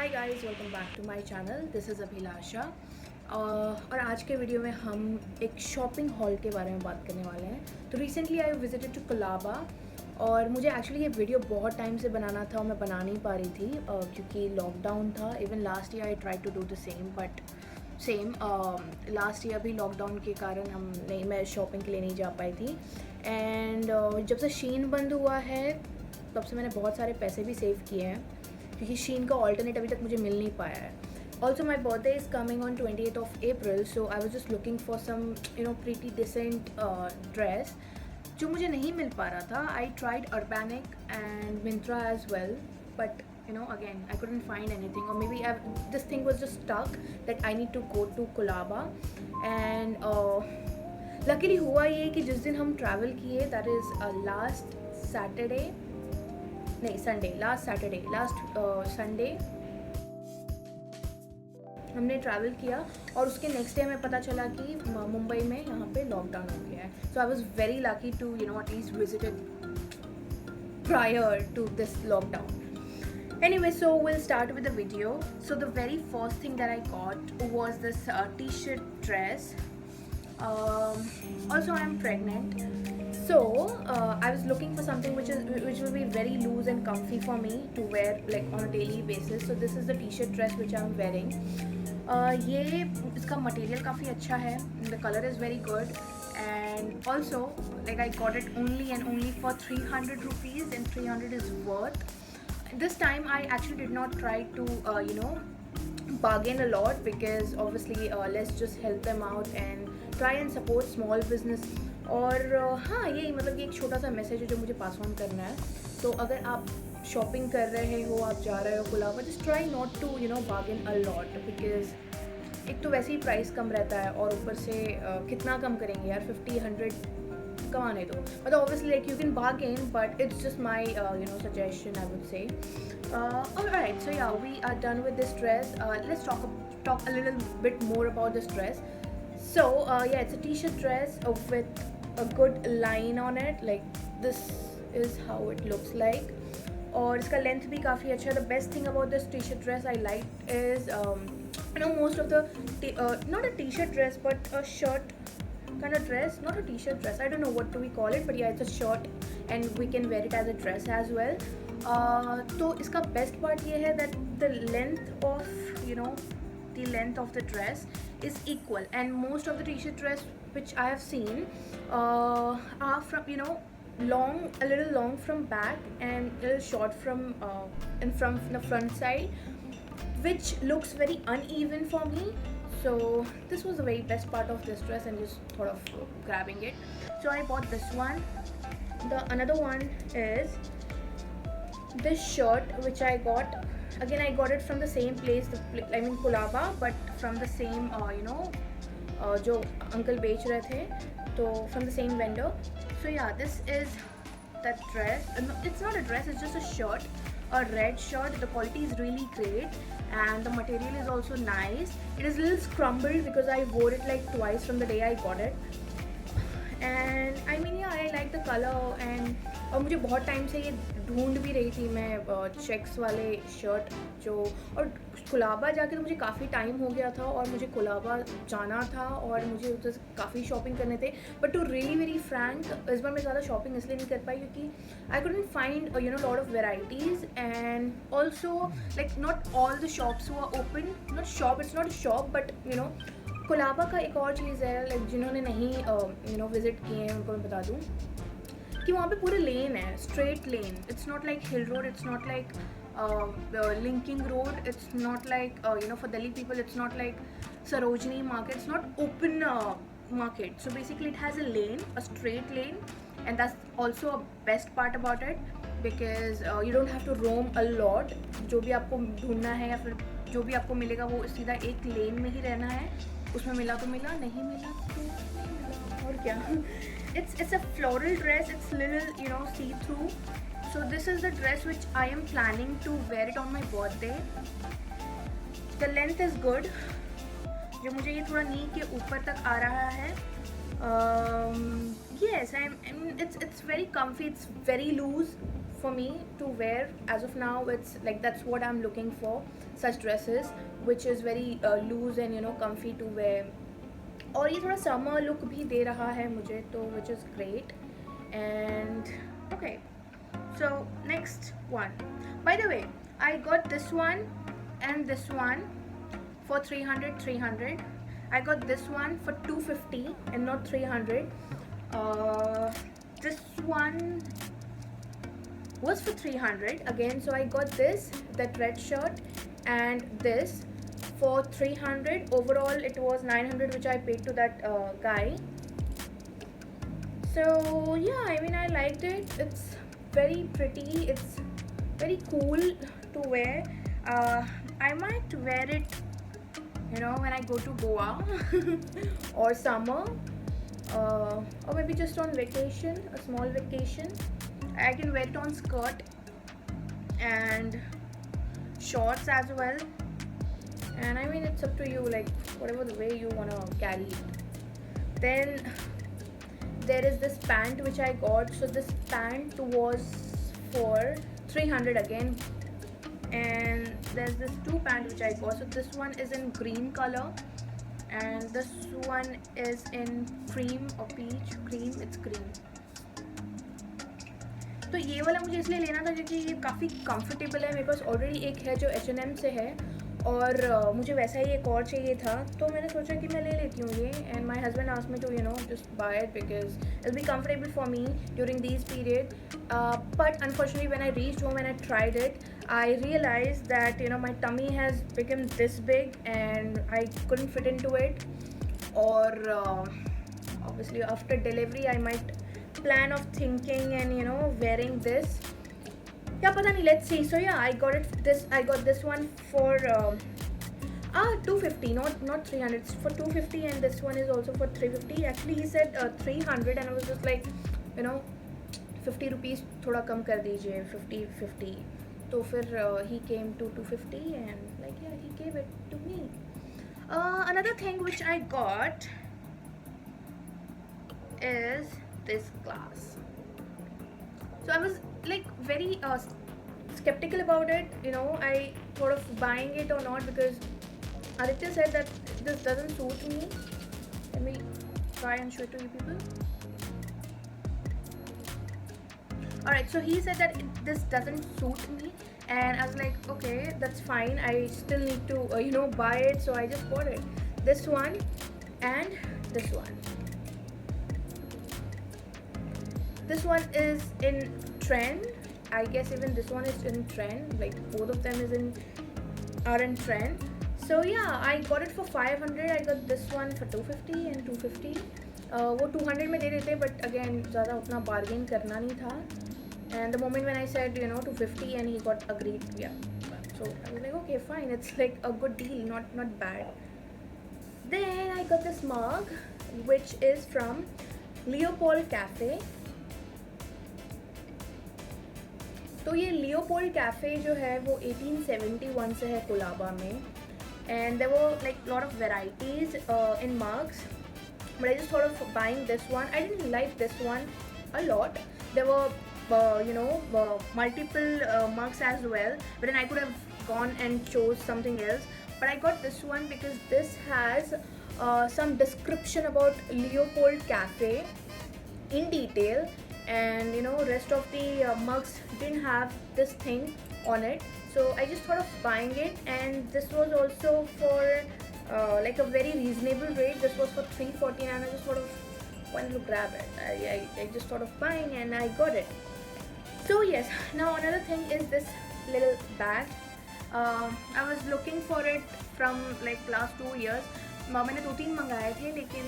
Hi guys, welcome back to my channel. This is Abhilasha. और आज के वीडियो में हम एक शॉपिंग हॉल के बारे में बात करने वाले हैं। तो recently I visited to Colaba और मुझे एक्चुअली ये वीडियो बहुत टाइम से बनाना था और मैं बना नहीं पा रही थी क्योंकि लॉकडाउन था। Even last year I try to do the same but last year भी लॉकडाउन के कारण मैं शॉपिंग के लिए नहीं जा पाई थी। एंड जब से शीन बंद हुआ है तब से मैंने बहुत सारे पैसे भी सेव किए हैं क्योंकि शीन का ऑल्टरनेट अभी तक मुझे मिल नहीं पाया है। Also my birthday is coming on 28th of April, so I was just looking for some pretty decent dress जो मुझे नहीं मिल पा रहा था। I tried Urbanic and Myntra as well but again I couldn't find anything, or maybe this thing was just stuck that I need to go to Colaba. And luckily हुआ ये कि जिस दिन हम ट्रैवल किए दैट इज़ लास्ट संडे हमने travel किया और उसके नेक्स्ट डे हमें पता चला कि मुंबई में यहाँ पे लॉकडाउन हो गया है। So I was very lucky to at least visited prior to this lockdown. Anyway, so we'll start with the video. So the very first thing that I got was this t-shirt dress. Also I am pregnant, so I was looking for something which will be very loose and comfy for me to wear like on a daily basis. So this is the t-shirt dress which I am wearing. ये इसका material काफ़ी अच्छा है. The color is very good and also like I got it only and only for 300 rupees and 300 is worth. This time I actually did not try to bargain a lot because obviously let's just help them out and try and support small business. और हाँ, यही मतलब कि एक छोटा सा message है जो मुझे पास ऑन करना है. तो अगर आप शॉपिंग कर रहे हो, आप जा रहे हो Colaba, just try not to bargain a lot because एक तो वैसे ही प्राइस कम रहता है और ऊपर से कितना कम करेंगे यार, 50-100 कमाने दो. मतलब obviously like you can bargain but it's just my suggestion I would say. Alright, so yeah, we are done with this dress. Let's talk a little bit more about this dress. So yeah, it's a t-shirt dress with a good line on it. Like this is how it looks like. और इसका length भी काफ़ी अच्छा है. The best thing about this t-shirt dress I like is most of the not a t-shirt dress but a shirt kind of dress, not a t-shirt dress, I don't know what do we call it, but yeah, it's a shirt and we can wear it as a dress as well. तो इसका best part ये है that the length of the dress is equal, and most of the t-shirt dress which I have seen are from a little long from back and a little short from the front side, which looks very uneven for me. So this was the very best part of this dress and just thought of grabbing it. So I bought this one. The another one is this shirt which I got. Again, I got it from the same place, I mean Colaba, but from the same जो uncle बेच रहे थे, तो from the same vendor. So yeah, this is that dress. No, it's not a dress, it's just a shirt, a red shirt. The quality is really great and the material is also nice. It is a little scrumbled because I wore it like twice from the day I got it. And I mean yeah, I like the color. and और मुझे बहुत time से ये ढूंढ भी रही थी मैं चेक्स वाले शर्ट जो, और कोलाबा जाके तो मुझे काफ़ी टाइम हो गया था और मुझे कोलाबा जाना था और मुझे उधर काफ़ी शॉपिंग करने थे. But to really very frank, इस बार मैं ज़्यादा शॉपिंग इसलिए नहीं कर पाई क्योंकि I couldn't find lot of varieties and also like not all the shops were open. Not shop, it's not a shop but Colaba का एक और चीज़ है लाइक जिन्होंने नहीं विज़िट किए हैं उनको मैं बता दूँ कि वहाँ पे पूरे लेन है, straight lane. It's not like hill road, it's not like linking road, it's not like for Delhi people it's not like Sarojini market, it's not open market. So basically it has a lane, a straight lane, and that's also a best part about it because you don't have to roam a lot. जो भी आपको ढूंढना है या फिर जो भी आपको मिलेगा वो सीधा एक लेन में ही रहना है. उसमें मिला तो मिला, नहीं मिला तो नहीं मिला, और क्या. It's a floral dress. It's little see through. So this is the dress which I am planning to wear it on my birthday. The length is good. जो मुझे ये थोड़ा नी के ऊपर तक आ रहा है. Yes, I mean it's very comfy. It's very loose for me to wear as of now. It's like that's what I'm looking for. such dresses which is very loose and comfy to wear. और ये थोड़ा summer look भी दे रहा है मुझे तो, which is great. And okay, so next one. By the way, I got this one and this one for 300. I got this one for 250 and not 300. This one was for 300 again, so I got this, that red shirt, and this for 300. Overall it was 900 which I paid to that guy. So yeah, I mean, I liked it. It's very pretty, it's very cool to wear. I might wear it when I go to Goa or summer, or maybe just on vacation, a small vacation. I can wear it on skirt and shorts as well. And I mean, it's up to you, like whatever the way you want to carry it. Then there is this pant which I got. So this pant was for 300 again. And there's this two pant which I got. So this one is in green color and this one is in cream or peach. Cream, it's green. तो ये वाला मुझे इसलिए लेना था क्योंकि ये काफ़ी कंफर्टेबल है. मेरे पास ऑलरेडी एक है जो H&M से है और मुझे वैसा ही एक और चाहिए था, तो मैंने सोचा कि मैं ले लेती हूँ ये. And my husband asked me to just buy it because it be comfortable for me during this period. But unfortunately when I reached home and I tried it, I realized that my tummy has become this big and I couldn't fit into it. Or obviously after delivery I might plan of thinking and wearing this. Yeah, pata nahi, let's see. So yeah, I got this one for 250, not 300. It's for 250 and this one is also for 350. Actually he said 300 and I was just like 50 rupees थोड़ा कम कर दीजिए, 50. तो फिर he came to 250 and like yeah, he gave it to me. Another thing which I got is this glass. So I was like very skeptical about it. I thought of buying it or not because Aditya said that this doesn't suit me. Let me try and show it to you people. Alright, so he said that this doesn't suit me and I was like, okay, that's fine. I still need to buy it, so I just bought it. This one and this one. This one is in trend. I guess even this one is in trend. Like both of them are in trend. So yeah, I got it for 500. I got this one for 250 and 250. वो 200 में दे देते, but again ज़्यादा उतना bargain करना नहीं था. And the moment when I said 250 and he got agreed, yeah, so I was like, okay, fine, it's like a good deal, not bad. Then I got this mug which is from Leopold Cafe. तो ये Leopold Cafe जो है वो 1871 से है कोलाबा में. And there were like a lot of varieties in mugs, but I just thought of buying this one. I didn't like this one a lot. There were multiple mugs as well, but then I could have gone and chose something else. But I got this one because this has some description about Leopold Cafe in detail, and rest of the mugs didn't have this thing on it. So I just thought of buying it, and this was also for like a very reasonable rate. This was for 340 and I just thought of wanted to grab it. I just thought of buying and I got it. So yes, now another thing is this little bag. I was looking for it from like last 2 years. मैंने 2-3 मंगाए थे, लेकिन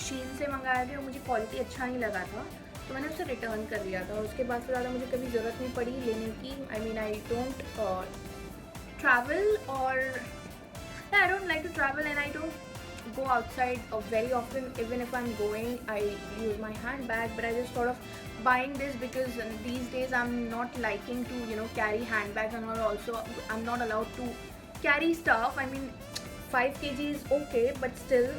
शीन से मंगाए थे और मुझे quality अच्छा नहीं लगा था, तो मैंने उसे रिटर्न कर दिया था. उसके बाद से ज़्यादा मुझे कभी ज़रूरत नहीं पड़ी लेने की. I mean, I don't travel, or I don't like to travel, and I don't go outside very often. Even if I'm going, I use my handbag. But I just thought of buying this because these days I'm not liking to carry handbags, and also I'm not allowed to carry stuff. I mean, 5 kg is okay, but still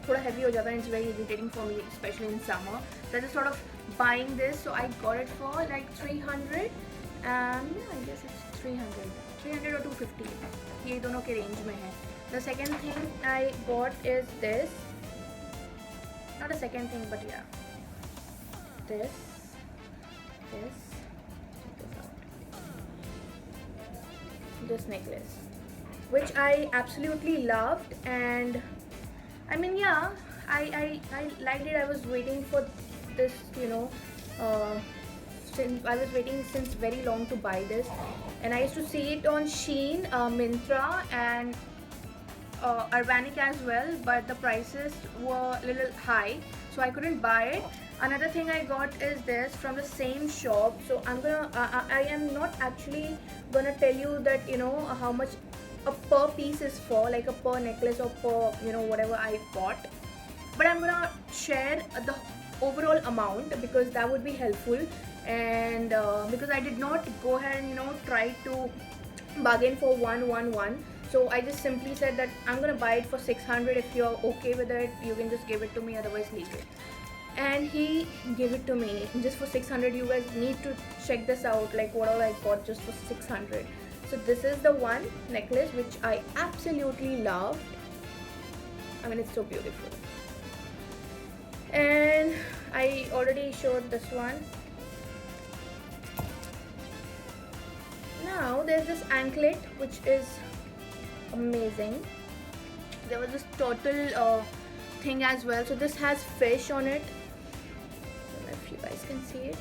थोड़ा heavy हो जाता है. It's very irritating for me, especially in summer. So I just thought of buying this. So I got it for like 300, Yeah, I guess it's 300 or 250, ये दोनों के range में है. The second thing I bought is this. Not a second thing, but yeah, this. Check this out. This necklace, which I absolutely loved, and I mean, yeah, I liked it. I was waiting for this, since I was waiting since very long to buy this, and I used to see it on Shein, Myntra, and Urbanic as well, but the prices were a little high, so I couldn't buy it. Another thing I got is this from the same shop. So I am not actually gonna tell you that how much a per piece is for, like a per necklace or per whatever I bought, but I'm gonna share the overall amount because that would be helpful. And because I did not go ahead and try to bargain for one, so I just simply said that I'm gonna buy it for 600. If you're okay with it, you can just give it to me, otherwise leave it. And he gave it to me just for 600. You guys need to check this out, like what all I got just for 600. So this is the one necklace which I absolutely loved. I mean, it's so beautiful. And I already showed this one. Now there's this anklet which is amazing. There was this turtle thing as well. So this has fish on it. I don't know if you guys can see it.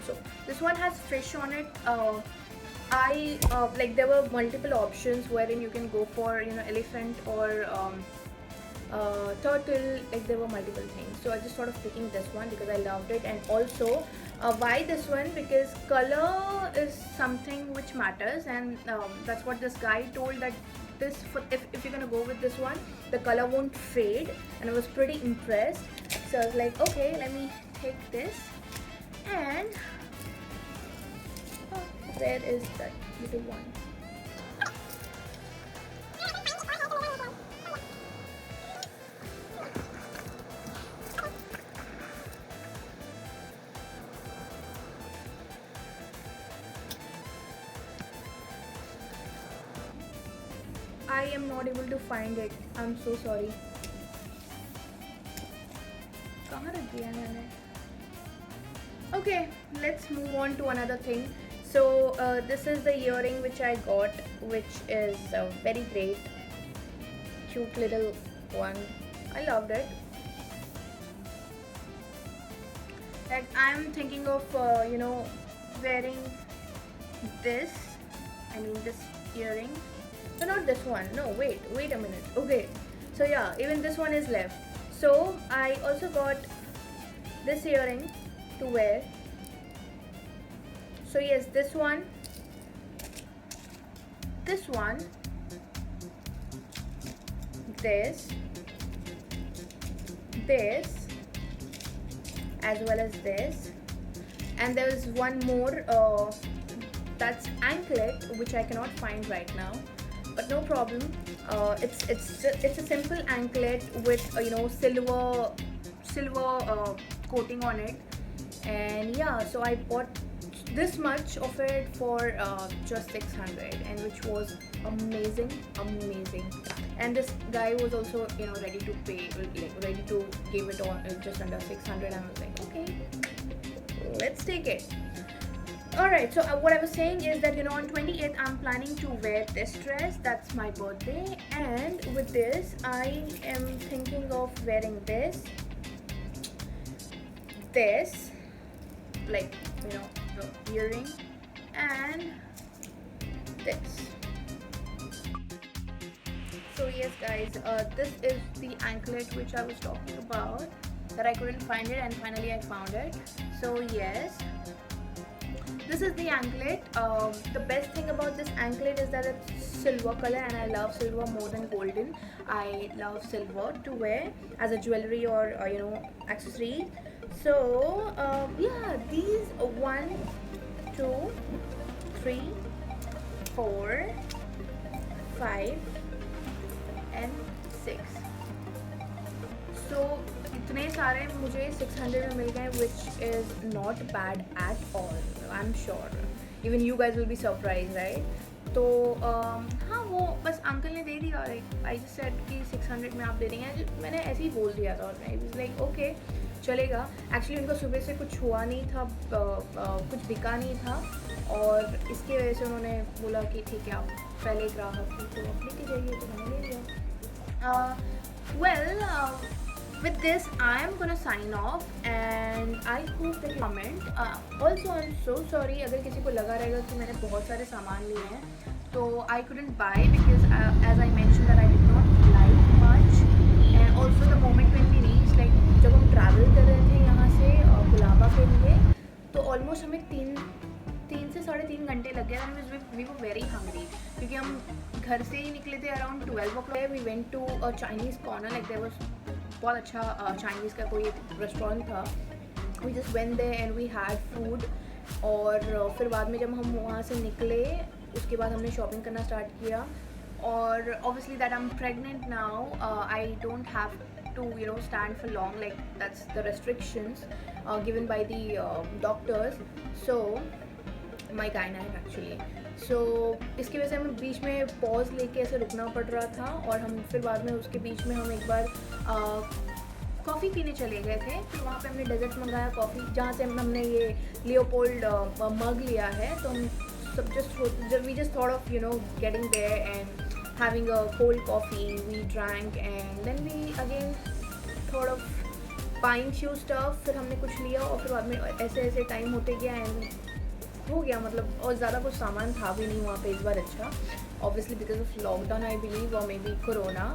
So this one has fish on it. Like there were multiple options wherein you can go for elephant or turtle. Like there were multiple things, so I just thought of picking this one because I loved it. And also why this one? Because color is something which matters, and that's what this guy told, that this if you're gonna go with this one, the color won't fade. And I was pretty impressed, so I was like, okay, let me take this. And where is that little one? I am not able to find it. I'm so sorry. कहाँ रख दिया मैंने? Okay, let's move on to another thing. So this is the earring which I got, which is very great, cute little one. I loved it. Like I'm thinking of wearing this. I mean this earring. So not this one. No, wait a minute. Okay, so yeah, even this one is left. So I also got this earring to wear. So yes, this one, this, as well as this, and there is one more that's anklet, which I cannot find right now, but no problem. It's a simple anklet with silver coating on it. And yeah, so I bought this much of it for just 600, and which was amazing. And this guy was also ready to pay, like ready to give it on just under 600. I was like, okay, let's take it. Alright, so what I was saying is that on 28th I'm planning to wear this dress. That's my birthday, and with this I am thinking of wearing this, like the earring, and this. So yes guys, this is the anklet which I was talking about, that I couldn't find it, and finally I found it. So yes, this is the anklet. The best thing about this anklet is that it's silver color, and I love silver more than golden. I love silver to wear as a jewelry or accessory. So yeah, these 1, 2, 3, 4, 5 and 6. So इतने सारे मुझे 600 में मिल गए, which is not bad at all. I am sure even you guys will be surprise, right? तो हाँ, वो बस uncle ने दे दिया, लाइक आई जस्ट सेड कि 600 में आप दे देंगे। मैंने ऐसे ही बोल दिया था और मैं लाइक ओके चलेगा। एक्चुअली उनका सुबह से कुछ हुआ नहीं था, कुछ बिका नहीं था, और इसकी वजह से उन्होंने बोला कि ठीक है आप पहले ग्राहक थी तो आप लेके जाइए, तो मैंने ले लिया। Well, with this, I am gonna sign off, and I hope that you comment. Also, I'm so sorry अगर किसी को लगा रहेगा कि मैंने बहुत सारे सामान लिए हैं, तो I couldn't buy because as I mentioned that I did not like much, and also the moment when we reached, like जब हम travel कर रहे थे यहाँ से गुलाबा के लिए, तो almost हमें तीन से 3.5 घंटे लग गए, and we were very hungry क्योंकि हम घर से ही निकले थे around 12 o'clock। We went to a Chinese corner, like there was बहुत अच्छा चाइनीज़ का कोई रेस्टोरेंट था। We just went there and we had food, और फिर बाद में जब हम वहाँ से निकले उसके बाद हमने शॉपिंग करना स्टार्ट किया। और obviously that I am pregnant now, I don't have to stand for long, like that's the restrictions given by the doctors, so my gynae actually, so इसकी वजह से हमें बीच में पॉज लेके ऐसे रुकना पड़ रहा था, और हम फिर बाद में उसके बीच में हम एक बार कॉफ़ी पीने चले गए थे। फिर वहाँ पे हमने डेजर्ट मंगाया कॉफ़ी, जहाँ से हमने ये लियोपोल्ड मग लिया है। तो हम सब we just thought of getting there and having a cold coffee, we drank, and then we again thought of buying few stuff। फिर हमने कुछ लिया और फिर बाद में ऐसे टाइम होते गया एंड हो गया, मतलब और ज़्यादा कुछ सामान था भी नहीं वहाँ पे इस बार। अच्छा, obviously because of lockdown I believe, or maybe corona,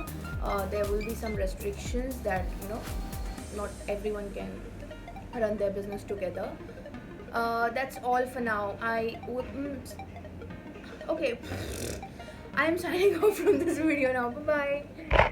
there will be some restrictions that not everyone can run their business together. That's all for now. Okay, I am signing off from this video now. Bye bye.